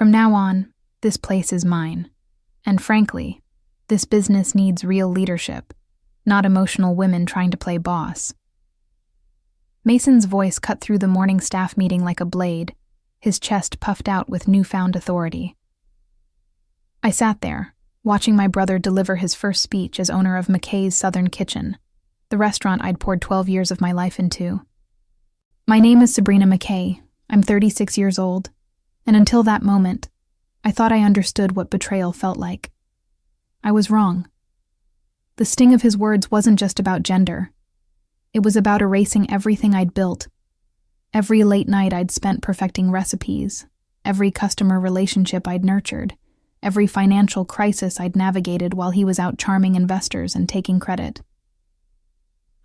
From now on, this place is mine. And frankly, this business needs real leadership, not emotional women trying to play boss. Mason's voice cut through the morning staff meeting like a blade, his chest puffed out with newfound authority. I sat there, watching my brother deliver his first speech as owner of McKay's Southern Kitchen, the restaurant I'd poured 12 years of my life into. My name is Sabrina McKay. I'm 36 years old, and until that moment, I thought I understood what betrayal felt like. I was wrong. The sting of his words wasn't just about gender. It was about erasing everything I'd built. Every late night I'd spent perfecting recipes, every customer relationship I'd nurtured, every financial crisis I'd navigated while he was out charming investors and taking credit.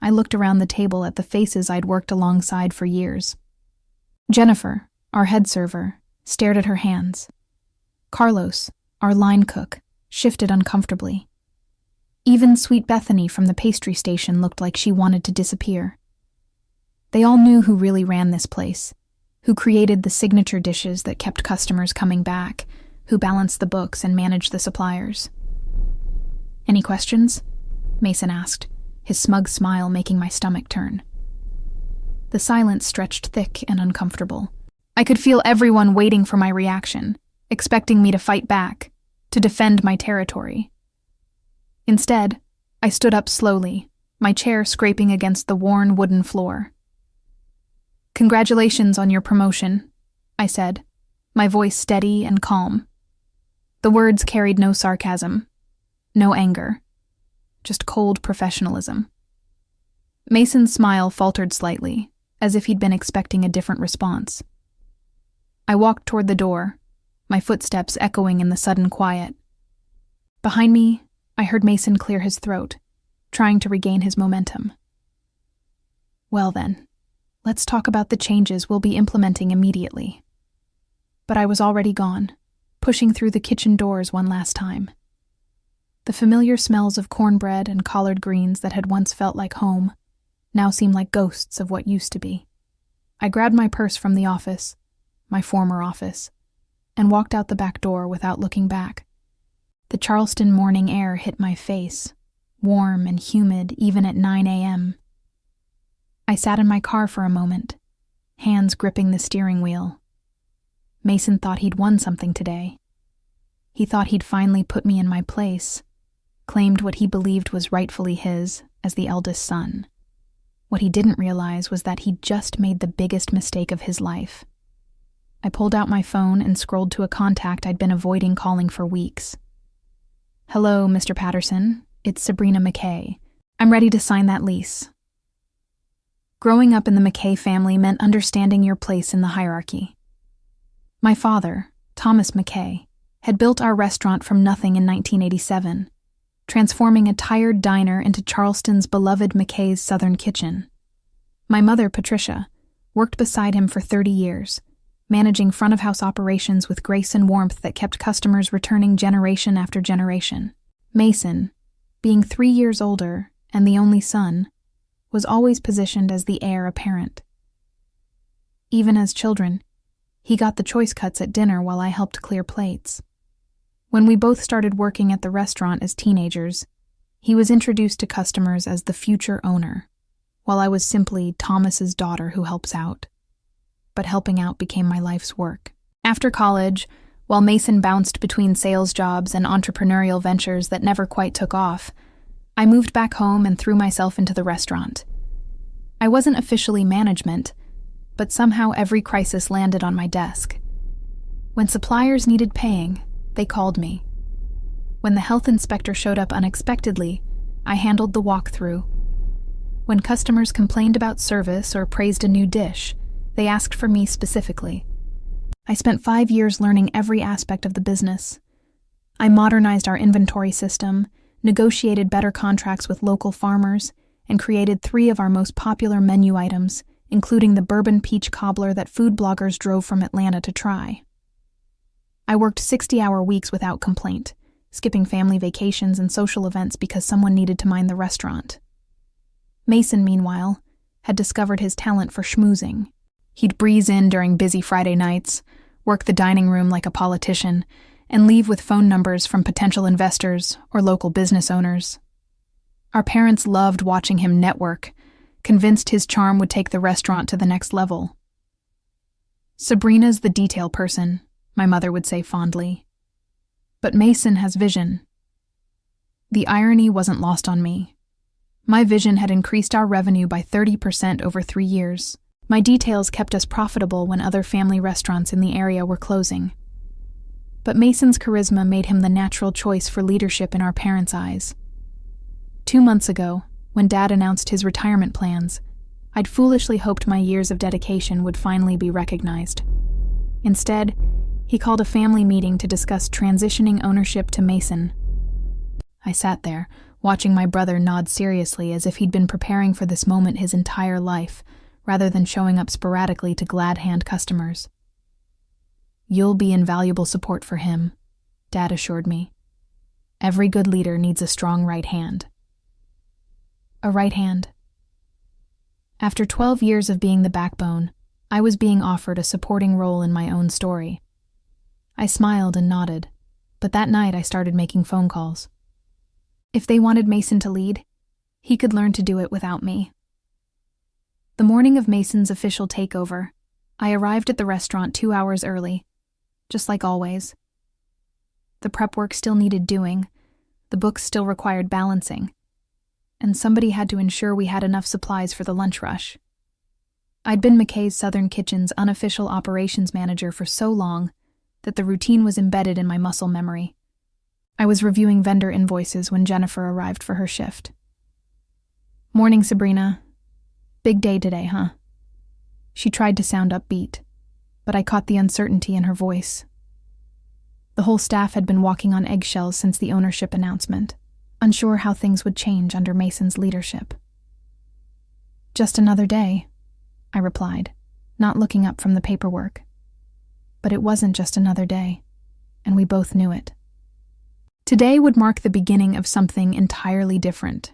I looked around the table at the faces I'd worked alongside for years. Jennifer, our head server, stared at her hands. Carlos, our line cook, shifted uncomfortably. Even Sweet Bethany from the pastry station looked like she wanted to disappear. They all knew who really ran this place, who created the signature dishes that kept customers coming back, who balanced the books and managed the suppliers. "Any questions?" Mason asked, his smug smile making my stomach turn. The silence stretched thick and uncomfortable. I could feel everyone waiting for my reaction, expecting me to fight back, to defend my territory. Instead, I stood up slowly, my chair scraping against the worn wooden floor. "Congratulations on your promotion," I said, my voice steady and calm. The words carried no sarcasm, no anger, just cold professionalism. Mason's smile faltered slightly, as if he'd been expecting a different response. I walked toward the door, my footsteps echoing in the sudden quiet. Behind me, I heard Mason clear his throat, trying to regain his momentum. "Well then, let's talk about the changes we'll be implementing immediately." But I was already gone, pushing through the kitchen doors one last time. The familiar smells of cornbread and collard greens that had once felt like home now seemed like ghosts of what used to be. I grabbed my purse from the office, my former office, and walked out the back door without looking back. The Charleston morning air hit my face, warm and humid even at 9 a.m. I sat in my car for a moment, hands gripping the steering wheel. Mason thought he'd won something today. He thought he'd finally put me in my place, claimed what he believed was rightfully his as the eldest son. What he didn't realize was that he'd just made the biggest mistake of his life. I pulled out my phone and scrolled to a contact I'd been avoiding calling for weeks. "Hello, Mr. Patterson. It's Sabrina McKay. I'm ready to sign that lease." Growing up in the McKay family meant understanding your place in the hierarchy. My father, Thomas McKay, had built our restaurant from nothing in 1987, transforming a tired diner into Charleston's beloved McKay's Southern Kitchen. My mother, Patricia, worked beside him for 30 years, managing front-of-house operations with grace and warmth that kept customers returning generation after generation. Mason, being 3 years older and the only son, was always positioned as the heir apparent. Even as children, he got the choice cuts at dinner while I helped clear plates. When we both started working at the restaurant as teenagers, he was introduced to customers as the future owner, while I was simply Thomas's daughter who helps out. But helping out became my life's work. After college, while Mason bounced between sales jobs and entrepreneurial ventures that never quite took off, I moved back home and threw myself into the restaurant. I wasn't officially management, but somehow every crisis landed on my desk. When suppliers needed paying, they called me. When the health inspector showed up unexpectedly, I handled the walkthrough. When customers complained about service or praised a new dish, they asked for me specifically. I spent 5 years learning every aspect of the business. I modernized our inventory system, negotiated better contracts with local farmers, and created 3 of our most popular menu items, including the bourbon peach cobbler that food bloggers drove from Atlanta to try. I worked 60-hour weeks without complaint, skipping family vacations and social events because someone needed to mind the restaurant. Mason, meanwhile, had discovered his talent for schmoozing. He'd breeze in during busy Friday nights, work the dining room like a politician, and leave with phone numbers from potential investors or local business owners. Our parents loved watching him network, convinced his charm would take the restaurant to the next level. "Sabrina's the detail person," my mother would say fondly. "But Mason has vision." The irony wasn't lost on me. My vision had increased our revenue by 30% over 3 years. My details kept us profitable when other family restaurants in the area were closing. But Mason's charisma made him the natural choice for leadership in our parents' eyes. 2 months ago, when Dad announced his retirement plans, I'd foolishly hoped my years of dedication would finally be recognized. Instead, he called a family meeting to discuss transitioning ownership to Mason. I sat there, watching my brother nod seriously as if he'd been preparing for this moment his entire life, rather than showing up sporadically to glad-hand customers. "You'll be invaluable support for him," Dad assured me. "Every good leader needs a strong right hand." A right hand. After 12 years of being the backbone, I was being offered a supporting role in my own story. I smiled and nodded, but that night I started making phone calls. If they wanted Mason to lead, he could learn to do it without me. The morning of Mason's official takeover, I arrived at the restaurant 2 hours early, just like always. The prep work still needed doing, the books still required balancing, and somebody had to ensure we had enough supplies for the lunch rush. I'd been McKay's Southern Kitchen's unofficial operations manager for so long that the routine was embedded in my muscle memory. I was reviewing vendor invoices when Jennifer arrived for her shift. "Morning, Sabrina. Big day today, huh?" She tried to sound upbeat, but I caught the uncertainty in her voice. The whole staff had been walking on eggshells since the ownership announcement, unsure how things would change under Mason's leadership. "Just another day," I replied, not looking up from the paperwork. But it wasn't just another day, and we both knew it. Today would mark the beginning of something entirely different,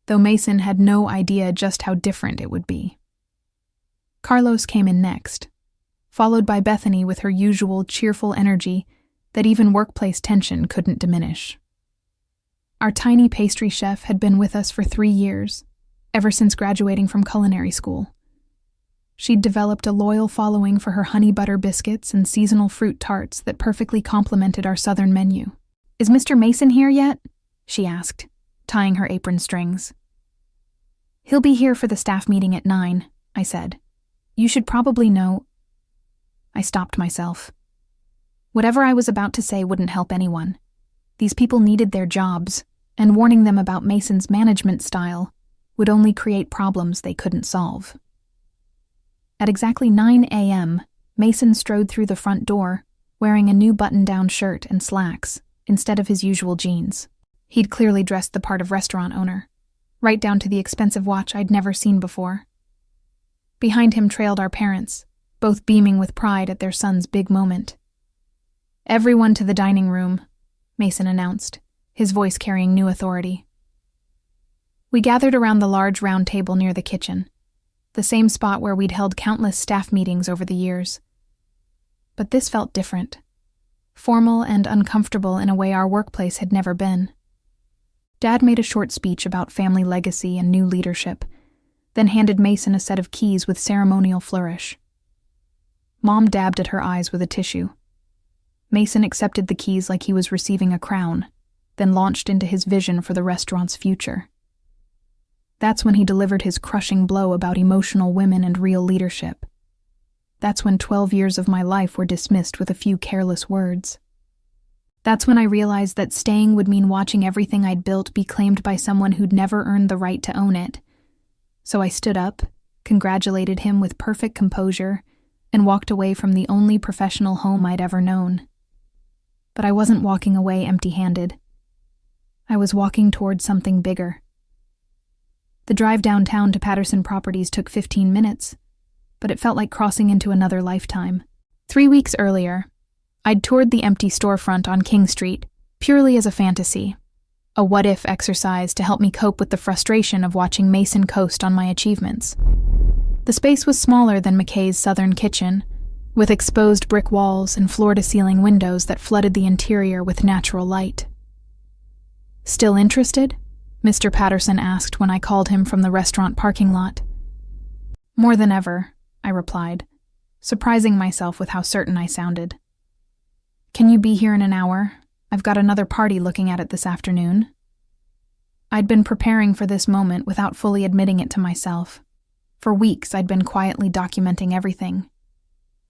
though Mason had no idea just how different it would be. Carlos came in next, followed by Bethany with her usual cheerful energy that even workplace tension couldn't diminish. Our tiny pastry chef had been with us for 3 years, ever since graduating from culinary school. She'd developed a loyal following for her honey butter biscuits and seasonal fruit tarts that perfectly complemented our southern menu. "Is Mr. Mason here yet?" she asked, tying her apron strings. "He'll be here for the staff meeting at 9, I said. "You should probably know—" I stopped myself. Whatever I was about to say wouldn't help anyone. These people needed their jobs, and warning them about Mason's management style would only create problems they couldn't solve. At exactly 9 a.m., Mason strode through the front door, wearing a new button-down shirt and slacks, instead of his usual jeans. He'd clearly dressed the part of restaurant owner, right down to the expensive watch I'd never seen before. Behind him trailed our parents, both beaming with pride at their son's big moment. "Everyone to the dining room," Mason announced, his voice carrying new authority. We gathered around the large round table near the kitchen, the same spot where we'd held countless staff meetings over the years. But this felt different, formal and uncomfortable in a way our workplace had never been. Dad made a short speech about family legacy and new leadership, then handed Mason a set of keys with ceremonial flourish. Mom dabbed at her eyes with a tissue. Mason accepted the keys like he was receiving a crown, then launched into his vision for the restaurant's future. That's when he delivered his crushing blow about emotional women and real leadership. That's when 12 years of my life were dismissed with a few careless words. That's when I realized that staying would mean watching everything I'd built be claimed by someone who'd never earned the right to own it. So I stood up, congratulated him with perfect composure, and walked away from the only professional home I'd ever known. But I wasn't walking away empty-handed. I was walking towards something bigger. The drive downtown to Patterson Properties took 15 minutes, but it felt like crossing into another lifetime. 3 weeks earlier, I'd toured the empty storefront on King Street, purely as a fantasy, a what-if exercise to help me cope with the frustration of watching Mason coast on my achievements. The space was smaller than McKay's Southern Kitchen, with exposed brick walls and floor-to-ceiling windows that flooded the interior with natural light. "Still interested?" Mr. Patterson asked when I called him from the restaurant parking lot. "More than ever," I replied, surprising myself with how certain I sounded. "Can you be here in an hour? I've got another party looking at it this afternoon." I'd been preparing for this moment without fully admitting it to myself. For weeks, I'd been quietly documenting everything.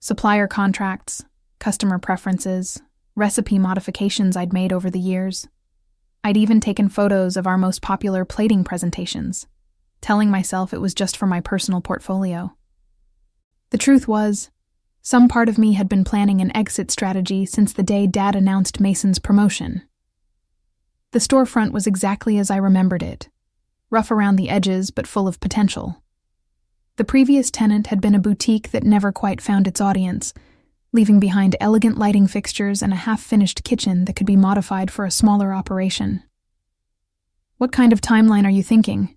Supplier contracts, customer preferences, recipe modifications I'd made over the years. I'd even taken photos of our most popular plating presentations, telling myself it was just for my personal portfolio. The truth was, some part of me had been planning an exit strategy since the day Dad announced Mason's promotion. The storefront was exactly as I remembered it, rough around the edges but full of potential. The previous tenant had been a boutique that never quite found its audience, leaving behind elegant lighting fixtures and a half-finished kitchen that could be modified for a smaller operation. "What kind of timeline are you thinking?"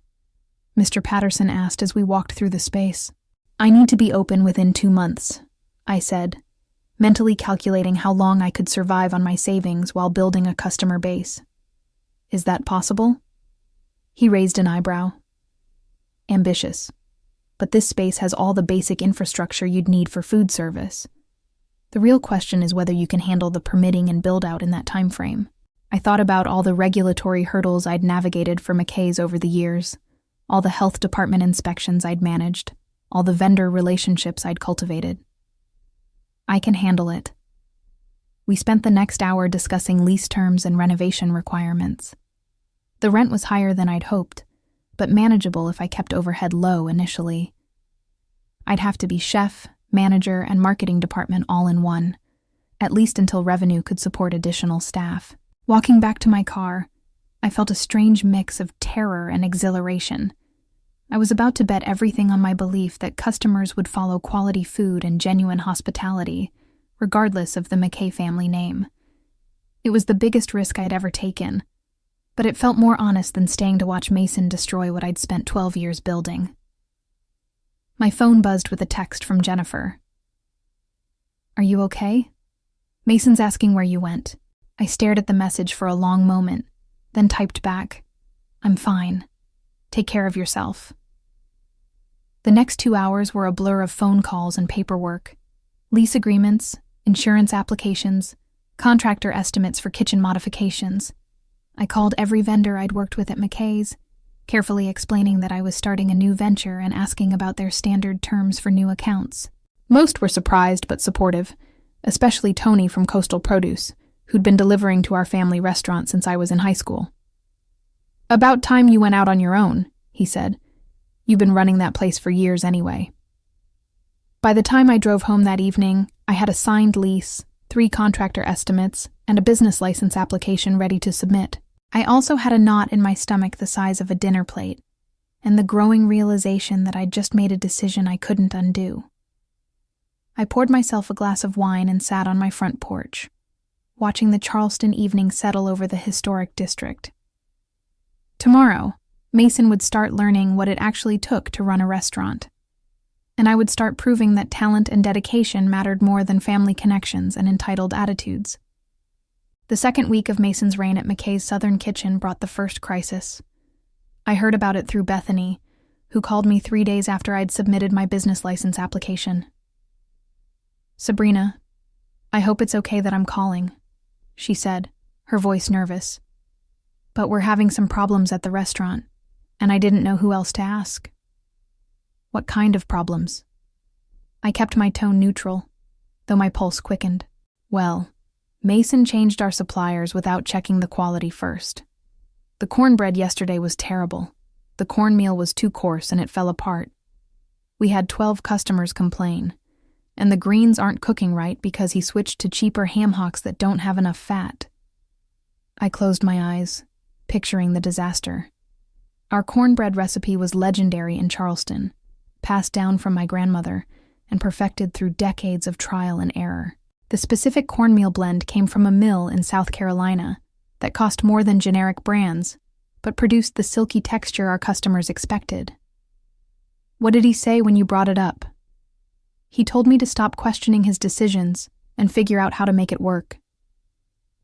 Mr. Patterson asked as we walked through the space. "I need to be open within 2 months," I said, mentally calculating how long I could survive on my savings while building a customer base. "Is that possible?" He raised an eyebrow. "Ambitious. But this space has all the basic infrastructure you'd need for food service. The real question is whether you can handle the permitting and build-out in that time frame." I thought about all the regulatory hurdles I'd navigated for McKay's over the years, all the health department inspections I'd managed, all the vendor relationships I'd cultivated. "I can handle it." We spent the next hour discussing lease terms and renovation requirements. The rent was higher than I'd hoped, but manageable if I kept overhead low initially. I'd have to be chef, manager, and marketing department all in one, at least until revenue could support additional staff. Walking back to my car, I felt a strange mix of terror and exhilaration. I was about to bet everything on my belief that customers would follow quality food and genuine hospitality, regardless of the McKay family name. It was the biggest risk I'd ever taken, but it felt more honest than staying to watch Mason destroy what I'd spent 12 years building. My phone buzzed with a text from Jennifer. "Are you okay? Mason's asking where you went." I stared at the message for a long moment, then typed back, "I'm fine. Take care of yourself." The next 2 hours were a blur of phone calls and paperwork, lease agreements, insurance applications, contractor estimates for kitchen modifications. I called every vendor I'd worked with at McKay's, carefully explaining that I was starting a new venture and asking about their standard terms for new accounts. Most were surprised but supportive, especially Tony from Coastal Produce, who'd been delivering to our family restaurant since I was in high school. "About time you went out on your own," he said. "You've been running that place for years anyway." By the time I drove home that evening, I had a signed lease, 3 contractor estimates, and a business license application ready to submit. I also had a knot in my stomach the size of a dinner plate, and the growing realization that I'd just made a decision I couldn't undo. I poured myself a glass of wine and sat on my front porch, watching the Charleston evening settle over the historic district. Tomorrow, Mason would start learning what it actually took to run a restaurant, and I would start proving that talent and dedication mattered more than family connections and entitled attitudes. The second week of Mason's reign at McKay's Southern Kitchen brought the first crisis. I heard about it through Bethany, who called me 3 days after I'd submitted my business license application. "Sabrina, I hope it's okay that I'm calling," she said, her voice nervous. "But we're having some problems at the restaurant, and I didn't know who else to ask." "What kind of problems?" I kept my tone neutral, though my pulse quickened. "Well, Mason changed our suppliers without checking the quality first. The cornbread yesterday was terrible. The cornmeal was too coarse and it fell apart. We had 12 customers complain, and the greens aren't cooking right because he switched to cheaper ham hocks that don't have enough fat." I closed my eyes, picturing the disaster. Our cornbread recipe was legendary in Charleston, passed down from my grandmother and perfected through decades of trial and error. The specific cornmeal blend came from a mill in South Carolina that cost more than generic brands, but produced the silky texture our customers expected. "What did he say when you brought it up?" He told me to stop questioning his decisions and figure out how to make it work.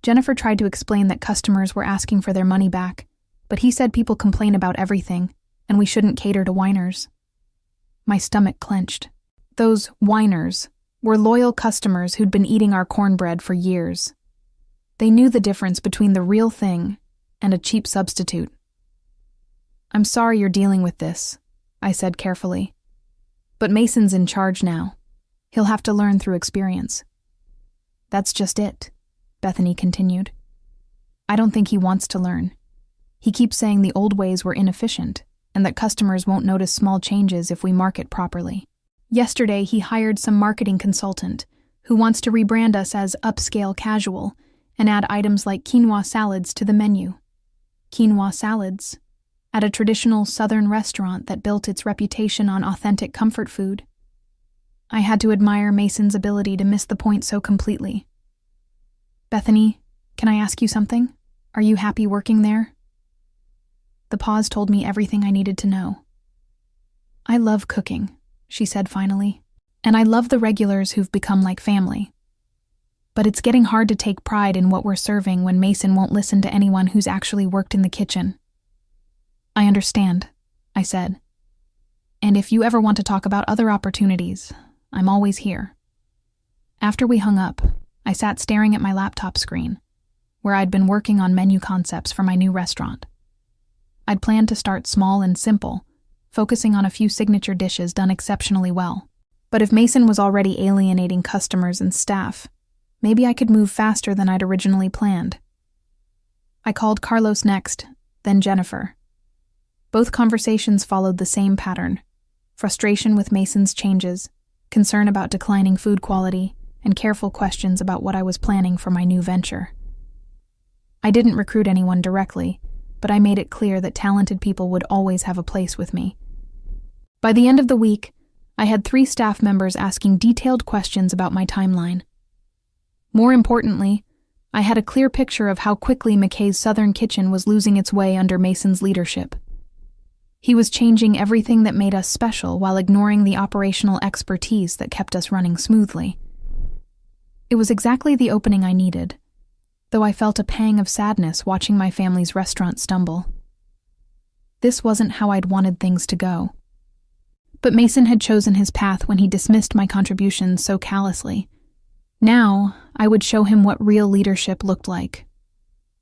Jennifer tried to explain that customers were asking for their money back, but he said people complain about everything, and we shouldn't cater to whiners. My stomach clenched. Those whiners were loyal customers who'd been eating our cornbread for years. They knew the difference between the real thing and a cheap substitute. "I'm sorry you're dealing with this," I said carefully. "But Mason's in charge now. He'll have to learn through experience." "That's just it," Bethany continued. "I don't think he wants to learn. He keeps saying the old ways were inefficient and that customers won't notice small changes if we market properly. Yesterday, he hired some marketing consultant who wants to rebrand us as upscale casual and add items like quinoa salads to the menu. Quinoa salads at a traditional Southern restaurant that built its reputation on authentic comfort food. I had to admire Mason's ability to miss the point so completely. "Bethany, can I ask you something? Are you happy working there?" The pause told me everything I needed to know. "I love cooking," she said finally, "and I love the regulars who've become like family. But it's getting hard to take pride in what we're serving when Mason won't listen to anyone who's actually worked in the kitchen." "I understand," I said. "And if you ever want to talk about other opportunities, I'm always here." After we hung up, I sat staring at my laptop screen, where I'd been working on menu concepts for my new restaurant. I'd planned to start small and simple, focusing on a few signature dishes done exceptionally well. But if Mason was already alienating customers and staff, maybe I could move faster than I'd originally planned. I called Carlos next, then Jennifer. Both conversations followed the same pattern: frustration with Mason's changes, concern about declining food quality, and careful questions about what I was planning for my new venture. I didn't recruit anyone directly, but I made it clear that talented people would always have a place with me. By the end of the week, I had 3 staff members asking detailed questions about my timeline. More importantly, I had a clear picture of how quickly McKay's Southern Kitchen was losing its way under Mason's leadership. He was changing everything that made us special while ignoring the operational expertise that kept us running smoothly. It was exactly the opening I needed, though I felt a pang of sadness watching my family's restaurant stumble. This wasn't how I'd wanted things to go. But Mason had chosen his path when he dismissed my contributions so callously. Now, I would show him what real leadership looked like.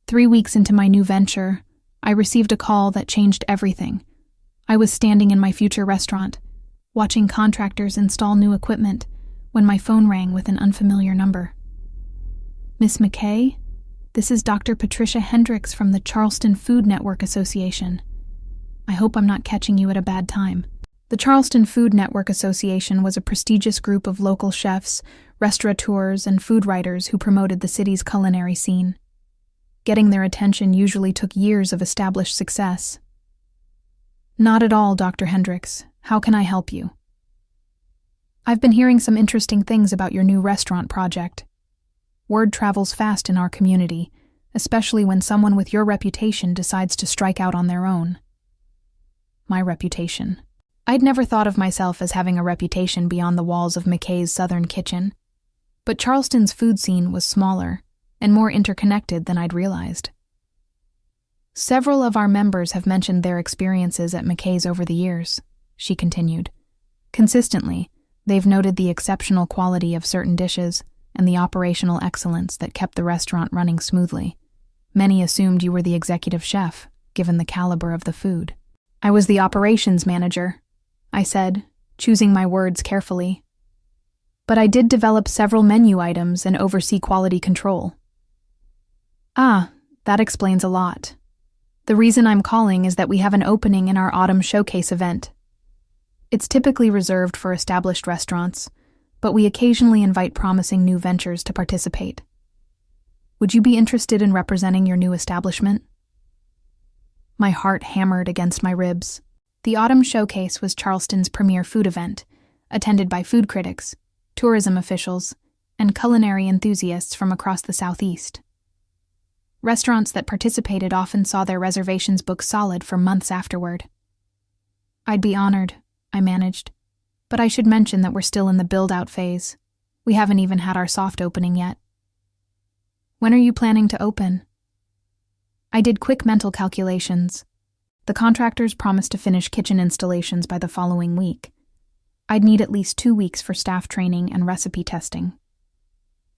3 weeks into my new venture, I received a call that changed everything. I was standing in my future restaurant, watching contractors install new equipment, when my phone rang with an unfamiliar number. "Miss McKay, this is Dr. Patricia Hendricks from the Charleston Food Network Association. I hope I'm not catching you at a bad time." The Charleston Food Network Association was a prestigious group of local chefs, restaurateurs, and food writers who promoted the city's culinary scene. Getting their attention usually took years of established success. "Not at all, Dr. Hendricks. How can I help you?" "I've been hearing some interesting things about your new restaurant project. Word travels fast in our community, especially when someone with your reputation decides to strike out on their own." My reputation. I'd never thought of myself as having a reputation beyond the walls of McKay's Southern Kitchen. But Charleston's food scene was smaller and more interconnected than I'd realized. "Several of our members have mentioned their experiences at McKay's over the years," she continued. "Consistently, they've noted the exceptional quality of certain dishes and the operational excellence that kept the restaurant running smoothly. Many assumed you were the executive chef, given the caliber of the food." "I was the operations manager," I said, choosing my words carefully. "But I did develop several menu items and oversee quality control." "Ah, that explains a lot. The reason I'm calling is that we have an opening in our autumn showcase event. It's typically reserved for established restaurants, but we occasionally invite promising new ventures to participate. Would you be interested in representing your new establishment?" My heart hammered against my ribs. The Autumn Showcase was Charleston's premier food event, attended by food critics, tourism officials, and culinary enthusiasts from across the Southeast. Restaurants that participated often saw their reservations booked solid for months afterward. "I'd be honored," I managed, But I should mention that we're still in the build-out phase. We haven't even had our soft opening yet. When are you planning to open? I did quick mental calculations. The contractors promised to finish kitchen installations by the following week. I'd need at least 2 weeks for staff training and recipe testing.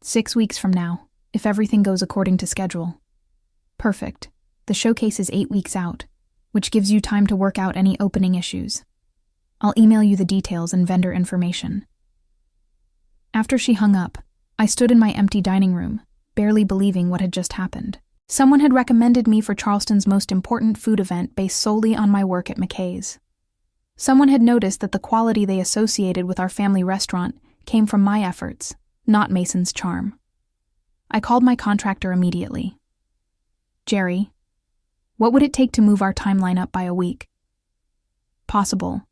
6 weeks from now, if everything goes according to schedule. Perfect. The showcase is 8 weeks out, which gives you time to work out any opening issues. I'll email you the details and vendor information. After she hung up, I stood in my empty dining room, barely believing what had just happened. Someone had recommended me for Charleston's most important food event based solely on my work at McKay's. Someone had noticed that the quality they associated with our family restaurant came from my efforts, not Mason's charm. I called my contractor immediately. Jerry, what would it take to move our timeline up by a week? Possible,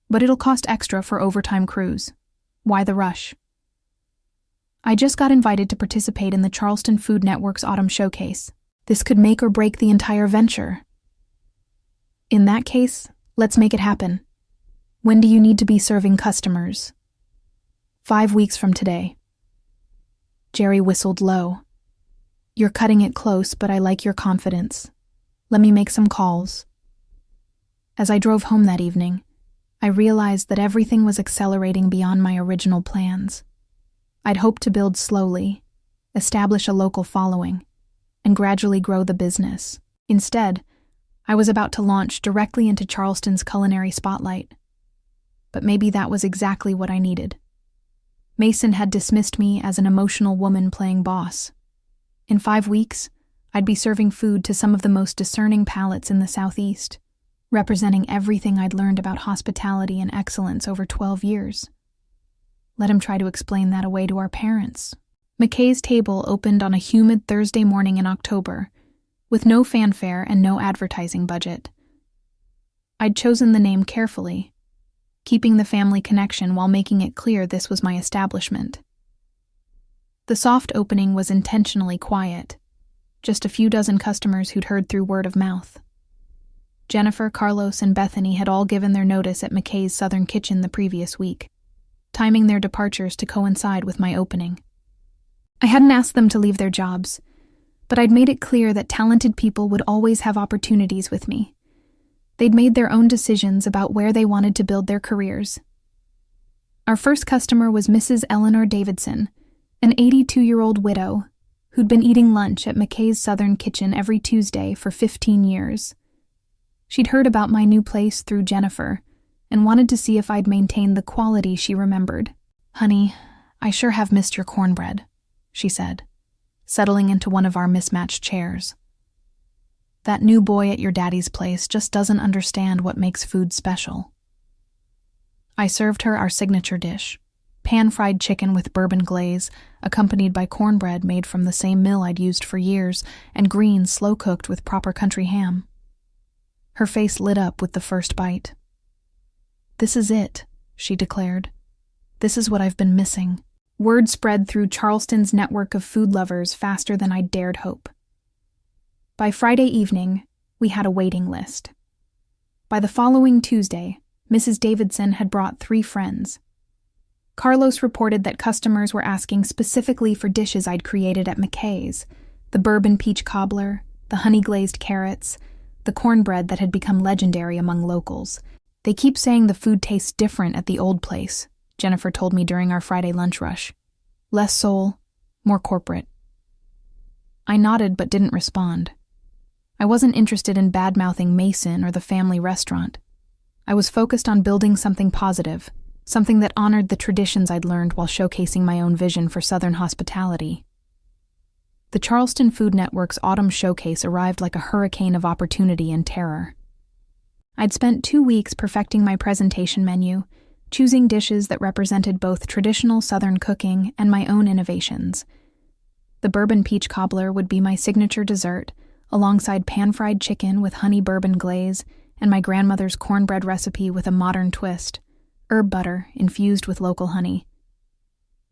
but it'll cost extra for overtime crews. Why the rush? I just got invited to participate in the Charleston Food Network's Autumn Showcase. This could make or break the entire venture. In that case, let's make it happen. When do you need to be serving customers? 5 weeks from today. Jerry whistled low. You're cutting it close, but I like your confidence. Let me make some calls. As I drove home that evening, I realized that everything was accelerating beyond my original plans. I'd hoped to build slowly, establish a local following, and gradually grow the business. Instead, I was about to launch directly into Charleston's culinary spotlight. But maybe that was exactly what I needed. Mason had dismissed me as an emotional woman playing boss. In 5 weeks, I'd be serving food to some of the most discerning palates in the Southeast, representing everything I'd learned about hospitality and excellence over 12 years. Let him try to explain that away to our parents. McKay's table opened on a humid Thursday morning in October, with no fanfare and no advertising budget. I'd chosen the name carefully, keeping the family connection while making it clear this was my establishment. The soft opening was intentionally quiet, just a few dozen customers who'd heard through word of mouth. Jennifer, Carlos, and Bethany had all given their notice at McKay's Southern Kitchen the previous week, timing their departures to coincide with my opening. I hadn't asked them to leave their jobs, but I'd made it clear that talented people would always have opportunities with me. They'd made their own decisions about where they wanted to build their careers. Our first customer was Mrs. Eleanor Davidson, an 82-year-old widow who'd been eating lunch at McKay's Southern Kitchen every Tuesday for 15 years. She'd heard about my new place through Jennifer and wanted to see if I'd maintained the quality she remembered. Honey, I sure have missed your cornbread, she said, settling into one of our mismatched chairs. That new boy at your daddy's place just doesn't understand what makes food special. I served her our signature dish, pan-fried chicken with bourbon glaze, accompanied by cornbread made from the same mill I'd used for years, and greens slow-cooked with proper country ham. Her face lit up with the first bite. This is it, she declared. This is what I've been missing. Word spread through Charleston's network of food lovers faster than I'd dared hope. By Friday evening, we had a waiting list. By the following Tuesday, Mrs. Davidson had brought 3 friends. Carlos reported that customers were asking specifically for dishes I'd created at McKay's, the bourbon peach cobbler, the honey-glazed carrots, the cornbread that had become legendary among locals. They keep saying the food tastes different at the old place, Jennifer told me during our Friday lunch rush. Less soul, more corporate. I nodded but didn't respond. I wasn't interested in bad-mouthing Mason or the family restaurant. I was focused on building something positive, something that honored the traditions I'd learned while showcasing my own vision for Southern hospitality. The Charleston Food Network's Autumn Showcase arrived like a hurricane of opportunity and terror. I'd spent 2 weeks perfecting my presentation menu, choosing dishes that represented both traditional Southern cooking and my own innovations. The bourbon peach cobbler would be my signature dessert, alongside pan-fried chicken with honey bourbon glaze and my grandmother's cornbread recipe with a modern twist, herb butter infused with local honey.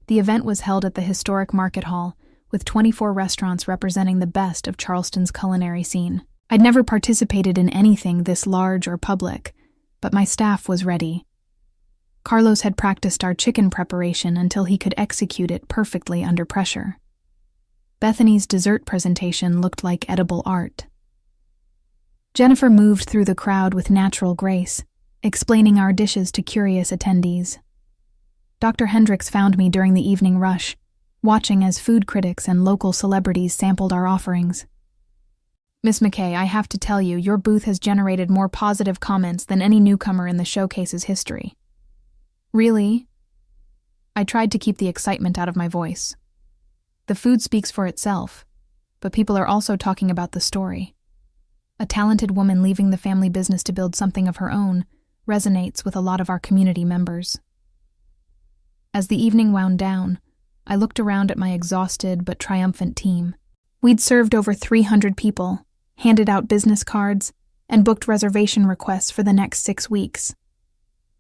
The event was held at the historic Market Hall, with 24 restaurants representing the best of Charleston's culinary scene. I'd never participated in anything this large or public, but my staff was ready. Carlos had practiced our chicken preparation until he could execute it perfectly under pressure. Bethany's dessert presentation looked like edible art. Jennifer moved through the crowd with natural grace, explaining our dishes to curious attendees. Dr. Hendricks found me during the evening rush, watching as food critics and local celebrities sampled our offerings. "Miss McKay, I have to tell you, your booth has generated more positive comments than any newcomer in the showcase's history." "Really?" I tried to keep the excitement out of my voice. The food speaks for itself, but people are also talking about the story. A talented woman leaving the family business to build something of her own resonates with a lot of our community members. As the evening wound down, I looked around at my exhausted but triumphant team. We'd served over 300 people, handed out business cards, and booked reservation requests for the next 6 weeks.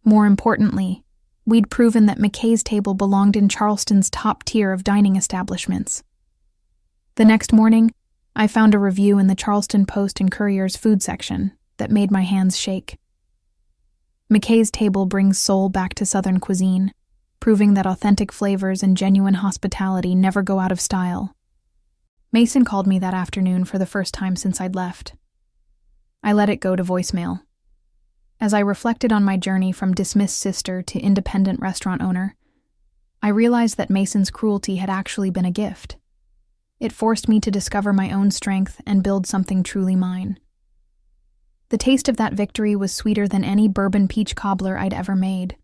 More importantly, we'd proven that McKay's Table belonged in Charleston's top tier of dining establishments. The next morning, I found a review in the Charleston Post and Courier's food section that made my hands shake. McKay's Table brings soul back to Southern cuisine, proving that authentic flavors and genuine hospitality never go out of style. Mason called me that afternoon for the first time since I'd left. I let it go to voicemail. As I reflected on my journey from dismissed sister to independent restaurant owner, I realized that Mason's cruelty had actually been a gift. It forced me to discover my own strength and build something truly mine. The taste of that victory was sweeter than any bourbon peach cobbler I'd ever made.